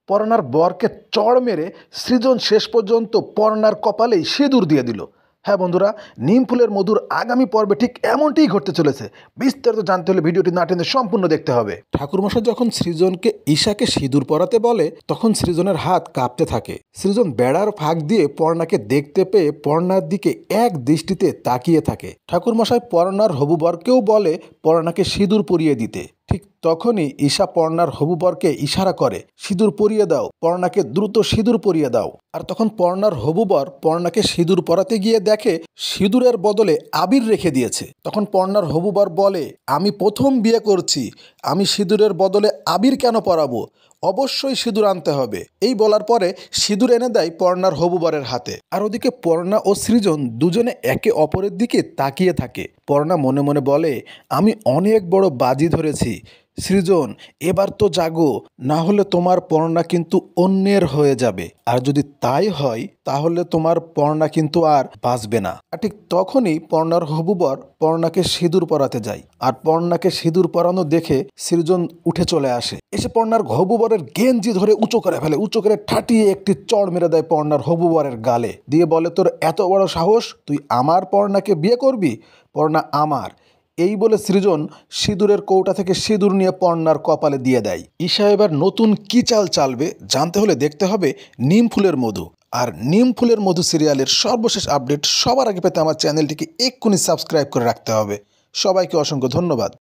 পর্ণার বরকে চড় মেরে সৃজন শেষ পর্যন্ত পর্ণার কপালেই সিঁদুর দিয়ে দিল। হ্যাঁ বন্ধুরা, নিম ফুলের মধুর আগামী পর্বে ঠিক এমনটিই ঘটতে চলেছে। বিস্তারিত জানতে হলে ভিডিওটি না টেনে সম্পূর্ণ দেখতে হবে। ঠাকুরমশাই যখন সৃজনকে ঈশাকে সিঁদুর পরাতে বলে তখন সৃজনের হাত কাঁপতে থাকে। সৃজন বেড়ার ফাঁক দিয়ে পর্ণাকে দেখতে পেয়ে পর্ণার দিকে এক দৃষ্টিতে তাকিয়ে থাকে। ঠাকুরমশাই পর্ণার হবু বরকেও বলে পর্ণাকে সিঁদুর পরিয়ে দিতে। ঠিক তখনই ঈশা পর্ণার হবু বরকে ইশারা করে, সিঁদুর পরিয়ে দাও, পর্ণাকে দ্রুত সিঁদুর পরিয়ে দাও। আর তখন পর্ণার হবু বর পর্ণাকে সিঁদুর পরাতে গিয়ে দেখে সিঁদুরের বদলে আবির রেখে দিয়েছে। তখন পর্ণার হবু বর বলে, আমি প্রথম বিয়ে করছি, আমি সিঁদুরের বদলে আবির কেন পরাবো, অবশ্যই সিঁদুর আনতে হবে। এই বলার পরে সিঁদুর এনে দেয় পর্ণার হবু বরের হাতে। আর ওদিকে পর্ণা ও সৃজন দুজনে একে অপরের দিকে তাকিয়ে থাকে। পর্ণা মনে মনে বলে, আমি অনেক বড় বাজি ধরেছি সৃজন, এবার তো জাগো, না হলে তোমার পর্ণা কিন্তু অন্যের হয়ে যাবে। আর যদি তাই হয় তাহলে তোমার পর্ণা কিন্তু আর বাঁচবে না। আর ঠিক তখনই পর্ণার হবু বর পর্ণাকে সিঁদুর পরাতে যায়। আর পর্ণাকে সিঁদুর পরানো দেখে সৃজন উঠে চলে আসে। এসে পর্ণার হবু বরের গেঞ্জি ধরে উঁচু করে ফেলে। উঁচু করে ঠাটিয়ে একটি চড় মেরে দেয় পর্ণার হবু বরের গালে। দিয়ে বলে, তোর এত বড় সাহস, তুই আমার পর্ণাকে বিয়ে করবি? পর্ণা আমার। এই বলে সৃজন সিঁদুরের কৌটা থেকে সিঁদুর নিয়ে পর্ণার কপালে দিয়ে দেয়। ঈশা এবার নতুন কি চাল চালবে জানতে হলে দেখতে হবে নিম ফুলের মধু। আর নিম ফুলের মধু সিরিয়ালের সর্বশেষ আপডেট সবার আগে পেতে আমার চ্যানেলটিকে এক্ষুনি সাবস্ক্রাইব করে রাখতে হবে। সবাইকে অসংখ্য ধন্যবাদ।